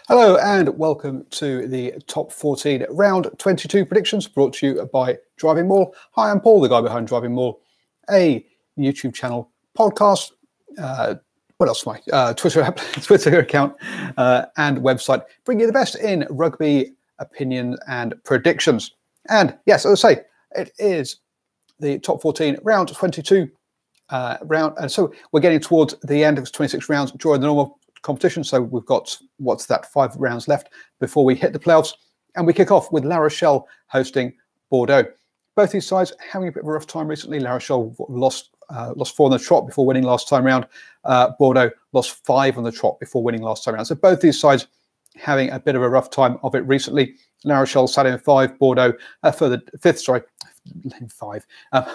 Hello and welcome to the Top 14 Round 22 predictions brought to you by DrivingMaul. Hi, I'm Paul, the guy behind DrivingMaul, a YouTube channel, podcast, what else am I? Twitter account and website, bringing you the best in rugby opinion and predictions. And yes, as I say, it is the Top 14 Round 22 round. And so we're getting towards the end of 26 rounds during the normal competition. So we've got, what's that, 5 rounds left before we hit the playoffs. And we kick off with La Rochelle hosting Bordeaux. Both these sides having a bit of a rough time recently. La Rochelle lost 4 on the trot before winning last time round. Bordeaux lost 5 on the trot before winning last time round. So both these sides having a bit of a rough time of it recently. La Rochelle sat in 5, Bordeaux further 5th, sorry, in 5.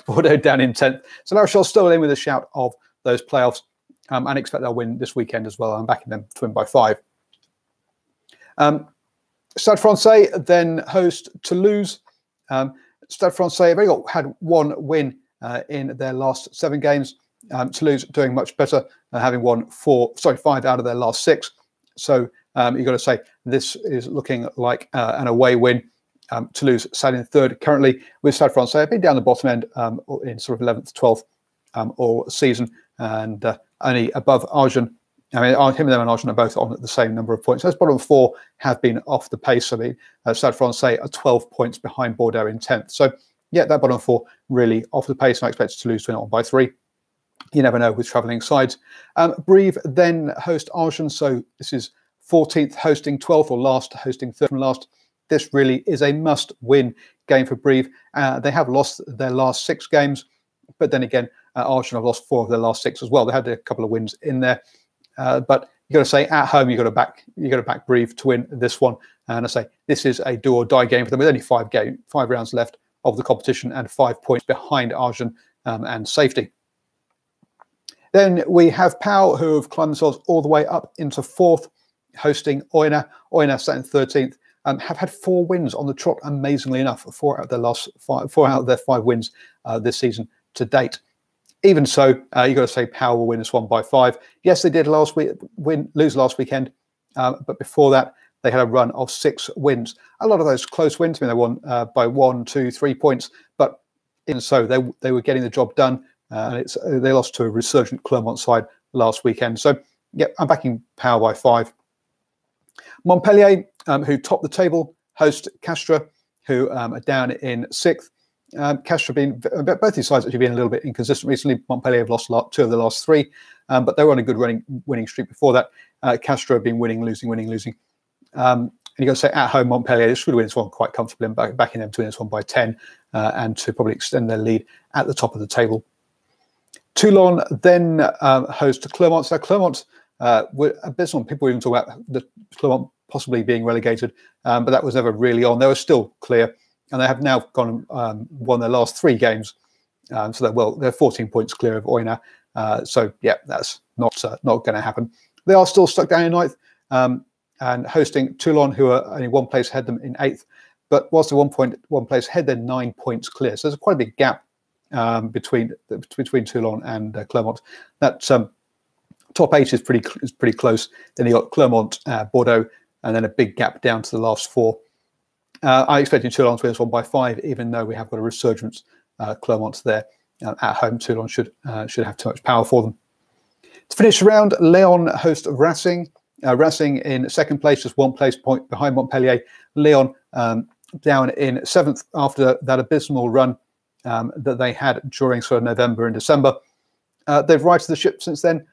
Bordeaux down in 10th. So La Rochelle still in with a shout of those playoffs. And expect they'll win this weekend as well. I'm backing them to win by 5. Stade Francais then host Toulouse. Stade Francais have only had 1 win in their last 7 games. Toulouse doing much better, having won 5 out of their last 6. So you've got to say this is looking like an away win. Toulouse sat in 3rd currently, with Stade Francais been down the bottom end in sort of 11th, 12th all season, and only above Agen. I mean, him and them and Agen are both on at the same number of points. Those bottom 4 have been off the pace. I mean, Stade Francais are 12 points behind Bordeaux in 10th. So, yeah, that bottom 4 really off the pace. And I expect Toulouse to win it on by 3. You never know with travelling sides. Brive then host Agen. So this is 14th hosting 12th, or last hosting 3rd from last. This really is a must-win game for Brive. They have lost their last 6 games. But then again, Agen have lost 4 of their last 6 as well. They had a couple of wins in there, but you got to say at home you got to back Brive to win this one. And I say this is a do or die game for them with only 5 rounds left of the competition and 5 points behind Agen and safety. Then we have Pau, who have climbed themselves all the way up into 4th, hosting Oyonnax. Oyonnax sat in 13th. Have had 4 wins on the trot, amazingly enough. 4 out of their 5 wins this season to date. Even so, you got to say Pau will win this one by 5. Yes, they did lose last weekend, but before that they had a run of 6 wins. A lot of those close wins. I mean, they won by 1, 2, 3 points, but even so, they were getting the job done. And they lost to a resurgent Clermont side last weekend. So, yeah, I'm backing Pau by 5. Montpellier, who topped the table, host Castres, who are down in 6th. Castres have been, both these sides actually been a little bit inconsistent recently. Montpellier have lost 2 of the last 3, but they were on a good winning streak before that. Castres have been winning, losing. And you got to say at home, Montpellier should win this one quite comfortably, and backing them to win this one by 10 and to probably extend their lead at the top of the table. Toulon then host Clermont. So Clermont were abysmal. People were even talking about the Clermont possibly being relegated, but that was never really on. They were still clear. And they have now gone won their last 3 games, so they're 14 points clear of Oyonnax. So yeah, that's not going to happen. They are still stuck down in 9th and hosting Toulon, who are only 1 place ahead of them in 8th. But whilst they're 1 place ahead, they're 9 points clear. So there's quite a big gap between Toulon and Clermont. That top 8 is pretty close. Then you got Clermont, Bordeaux, and then a big gap down to the last 4. I expected Toulon to win this one by 5, even though we have got a resurgence. Clermont's there at home. Toulon should have too much power for them. To finish the round, Lyon host Racing. Racing in 2nd place, just 1 place point behind Montpellier. Lyon down in 7th after that abysmal run that they had during sort of November and December. They've righted the ship since then,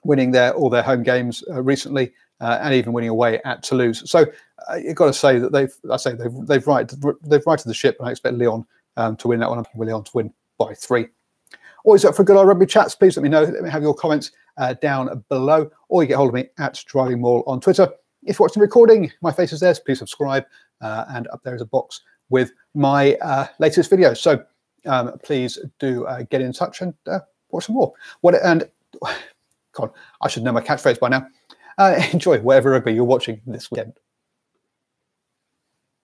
winning all their home games recently. And even winning away at Toulouse. So you've got to say that they've righted the ship, and I expect Lyon to win that one. I'm picking Lyon to win by 3. Always up for good old rugby chats. Please let me know. Let me have your comments down below, or you get hold of me at DrivingMaul on Twitter. If you're watching the recording, my face is there, so please subscribe. And up there is a box with my latest videos. So please do get in touch and watch some more. God, I should know my catchphrase by now. Enjoy whatever rugby you're watching this weekend.